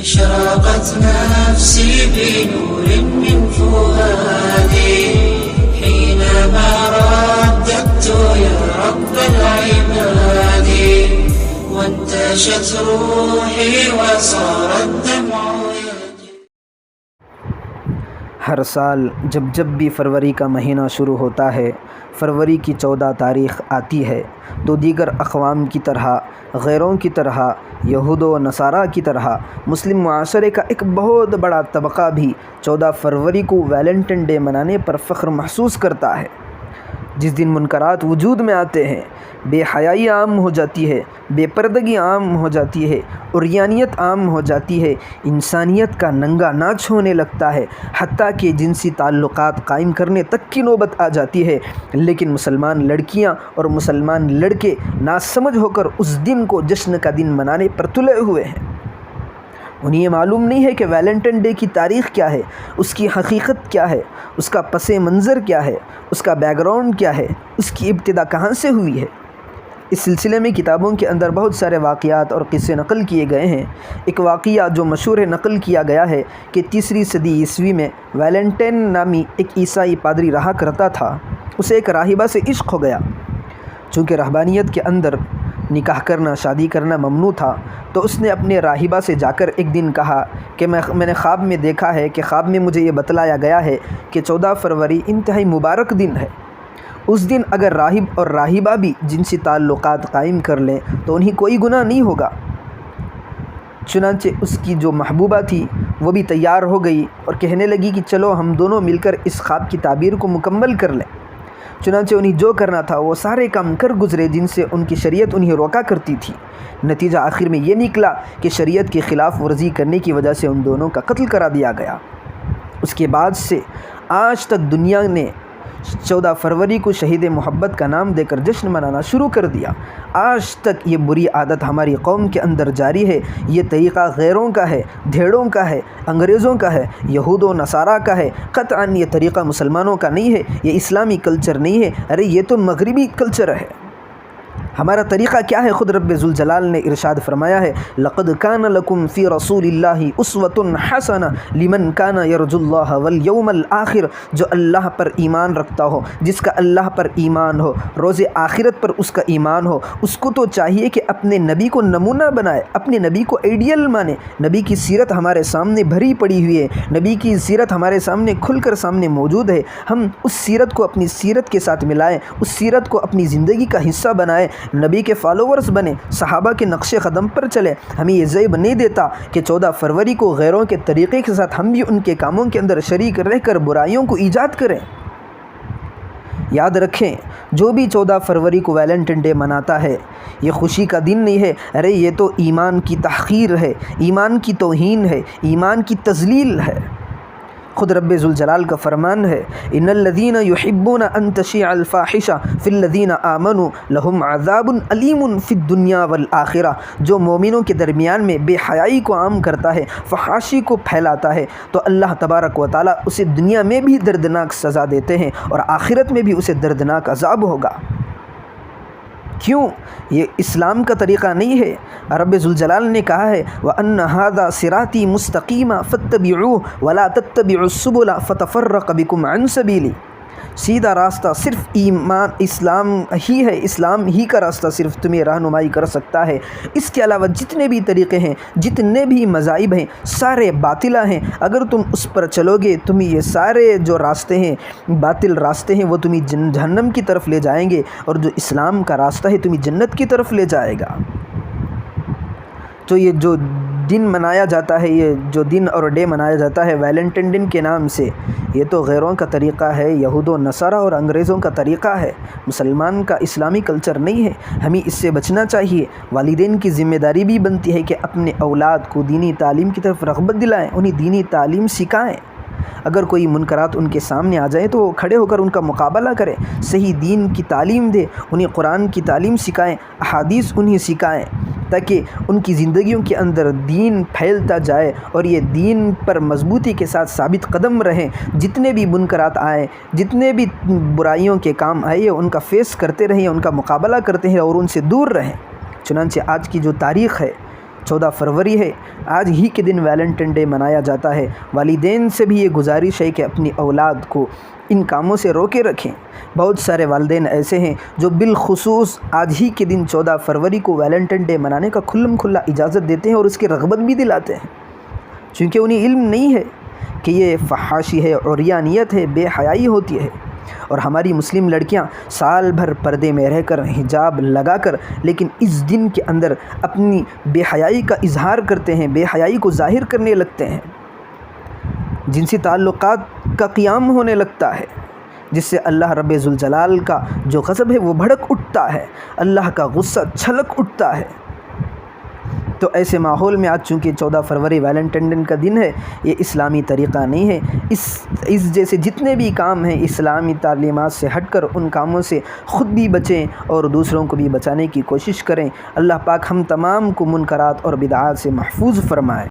أشرقت نفسي بنور من فؤادي حينما رددت يا رب العباد وانتشت روحي وصار الدمع يجري. ہر سال جب بھی فروری کا مہینہ شروع ہوتا ہے، فروری کی 14 تاریخ آتی ہے تو دیگر اقوام کی طرح، غیروں کی طرح، یہود و نصارہ کی طرح مسلم معاشرے کا ایک بہت بڑا طبقہ بھی 14 فروری کو ویلنٹائن ڈے منانے پر فخر محسوس کرتا ہے، جس دن منکرات وجود میں آتے ہیں، بے حیائی عام ہو جاتی ہے، بے پردگی عام ہو جاتی ہے، عریانیت عام ہو جاتی ہے، انسانیت کا ننگا ناچ ہونے لگتا ہے، حتیٰ کہ جنسی تعلقات قائم کرنے تک کی نوبت آ جاتی ہے۔ لیکن مسلمان لڑکیاں اور مسلمان لڑکے ناسمجھ ہو کر اس دن کو جشن کا دن منانے پر تلے ہوئے ہیں۔ انہیں یہ معلوم نہیں ہے کہ ویلنٹائن ڈے کی تاریخ کیا ہے، اس کی حقیقت کیا ہے، اس کا پس منظر کیا ہے، اس کا بیک گراؤنڈ کیا ہے، اس کی ابتدا کہاں سے ہوئی ہے۔ اس سلسلے میں کتابوں کے اندر بہت سارے واقعات اور قصے نقل کیے گئے ہیں۔ ایک واقعہ جو مشہور نقل کیا گیا ہے کہ 3 صدی عیسوی میں ویلنٹائن نامی ایک عیسائی پادری رہا کرتا تھا، اسے ایک راہبہ سے عشق ہو گیا۔ چونکہ رہبانیت کے اندر نکاح کرنا، شادی کرنا ممنوع تھا، تو اس نے اپنے راہبہ سے جا کر ایک دن کہا کہ میں نے خواب میں دیکھا ہے کہ خواب میں مجھے یہ بتلایا گیا ہے کہ 14 فروری انتہائی مبارک دن ہے۔ اس دن اگر راہب اور راہبہ بھی جنسی تعلقات قائم کر لیں تو انہیں کوئی گناہ نہیں ہوگا۔ چنانچہ اس کی جو محبوبہ تھی وہ بھی تیار ہو گئی اور کہنے لگی کہ چلو ہم دونوں مل کر اس خواب کی تعبیر کو مکمل کر لیں۔ چنانچہ انہیں جو کرنا تھا وہ سارے کام کر گزرے جن سے ان کی شریعت انہیں روکا کرتی تھی۔ نتیجہ آخر میں یہ نکلا کہ شریعت کی خلاف ورزی کرنے کی وجہ سے ان دونوں کا قتل کرا دیا گیا۔ اس کے بعد سے آج تک دنیا نے 14 فروری کو شہید محبت کا نام دے کر جشن منانا شروع کر دیا۔ آج تک یہ بری عادت ہماری قوم کے اندر جاری ہے۔ یہ طریقہ غیروں کا ہے، دھیڑوں کا ہے، انگریزوں کا ہے، یہود و نصارہ کا ہے، قطعاً یہ طریقہ مسلمانوں کا نہیں ہے، یہ اسلامی کلچر نہیں ہے، ارے یہ تو مغربی کلچر ہے۔ ہمارا طریقہ کیا ہے؟ خود رب ذوالجلال نے ارشاد فرمایا ہے، لقد کان لکم فی رسول اللہ اسوۃ حسنہ لمن کان یرجو اللہ والیوم الآخر۔ جو اللہ پر ایمان رکھتا ہو، جس کا اللہ پر ایمان ہو، روز آخرت پر اس کا ایمان ہو، اس کو تو چاہیے کہ اپنے نبی کو نمونہ بنائے، اپنے نبی کو آئیڈیل مانے۔ نبی کی سیرت ہمارے سامنے بھری پڑی ہوئی ہے، نبی کی سیرت ہمارے سامنے کھل کر سامنے موجود ہے۔ ہم اس سیرت کو اپنی سیرت کے ساتھ ملائیں، اس سیرت کو اپنی زندگی کا حصہ بنائیں، نبی کے فالوورز بنے، صحابہ کے نقش قدم پر چلے۔ ہمیں یہ زیب نہیں دیتا کہ 14 فروری کو غیروں کے طریقے کے ساتھ ہم بھی ان کے کاموں کے اندر شریک رہ کر برائیوں کو ایجاد کریں۔ یاد رکھیں، جو بھی 14 فروری کو ویلنٹائن ڈے مناتا ہے یہ خوشی کا دن نہیں ہے، ارے یہ تو ایمان کی تحقیر ہے، ایمان کی توہین ہے، ایمان کی تذلیل ہے۔ خود رب ذوالجلال کا فرمان ہے، ان الذین یحبون ان تشیع الفاحشہ فی الذین آمنوا لہم عذاب علیم فی الدنیا والآخرہ۔ جو مومنوں کے درمیان میں بے حیائی کو عام کرتا ہے، فحاشی کو پھیلاتا ہے، تو اللہ تبارک و تعالیٰ اسے دنیا میں بھی دردناک سزا دیتے ہیں اور آخرت میں بھی اسے دردناک عذاب ہوگا۔ کیوں؟ یہ اسلام کا طریقہ نہیں ہے۔ رب ذوالجلال نے کہا ہے، وَأَنَّ هَذَا صِرَاطِي مُسْتَقِيمًا فَاتَّبِعُوهُ وَلَا تَتَّبِعُوا السُّبُلَ فَتَفَرَّقَ بِكُمْ عَنْ سَبِيلِهِ۔ سیدھا راستہ صرف اسلام ہی ہے، اسلام ہی کا راستہ صرف تمہیں رہنمائی کر سکتا ہے۔ اس کے علاوہ جتنے بھی طریقے ہیں، جتنے بھی مذاہب ہیں، سارے باطلہ ہیں۔ اگر تم اس پر چلو گے، تمہیں یہ سارے جو راستے ہیں، باطل راستے ہیں، وہ تمہیں جہنم کی طرف لے جائیں گے، اور جو اسلام کا راستہ ہے تمہیں جنت کی طرف لے جائے گا۔ تو یہ جو دن منایا جاتا ہے، یہ جو دن اور ڈے منایا جاتا ہے ویلنٹائن ڈے کے نام سے، یہ تو غیروں کا طریقہ ہے، یہود و نصارہ اور انگریزوں کا طریقہ ہے، مسلمان کا اسلامی کلچر نہیں ہے۔ ہمیں اس سے بچنا چاہیے۔ والدین کی ذمہ داری بھی بنتی ہے کہ اپنے اولاد کو دینی تعلیم کی طرف رغبت دلائیں، انہیں دینی تعلیم سکھائیں۔ اگر کوئی منکرات ان کے سامنے آ جائیں تو وہ کھڑے ہو کر ان کا مقابلہ کریں، صحیح دین کی تعلیم دیں، انہیں قرآن کی تعلیم سکھائیں، احادیث انہیں سکھائیں، تاکہ ان کی زندگیوں کے اندر دین پھیلتا جائے اور یہ دین پر مضبوطی کے ساتھ ثابت قدم رہیں۔ جتنے بھی منکرات آئیں، جتنے بھی برائیوں کے کام آئے، ان کا فیس کرتے رہیں، ان کا مقابلہ کرتے ہیں اور ان سے دور رہیں۔ چنانچہ آج کی جو تاریخ ہے 14 فروری ہے، آج ہی کے دن ویلنٹائن ڈے منایا جاتا ہے۔ والدین سے بھی یہ گزارش ہے کہ اپنی اولاد کو ان کاموں سے روکے رکھیں۔ بہت سارے والدین ایسے ہیں جو بالخصوص آج ہی کے دن 14 فروری کو ویلنٹائن ڈے منانے کا کھلم کھلا اجازت دیتے ہیں اور اس کی رغبت بھی دلاتے ہیں، چونکہ انہیں علم نہیں ہے کہ یہ فحاشی ہے، عریانیت ہے، بے حیائی ہوتی ہے۔ اور ہماری مسلم لڑکیاں سال بھر پردے میں رہ کر، حجاب لگا کر، لیکن اس دن کے اندر اپنی بے حیائی کا اظہار کرتے ہیں، بے حیائی کو ظاہر کرنے لگتے ہیں، جنسی تعلقات کا قیام ہونے لگتا ہے، جس سے اللہ رب ذوالجلال کا جو غضب ہے وہ بھڑک اٹھتا ہے، اللہ کا غصہ چھلک اٹھتا ہے۔ تو ایسے ماحول میں آج چونکہ 14 فروری ویلنٹائن کا دن ہے، یہ اسلامی طریقہ نہیں ہے۔ اس جیسے جتنے بھی کام ہیں اسلامی تعلیمات سے ہٹ کر ان کاموں سے خود بھی بچیں اور دوسروں کو بھی بچانے کی کوشش کریں۔ اللہ پاک ہم تمام کو منکرات اور بدعات سے محفوظ فرمائے۔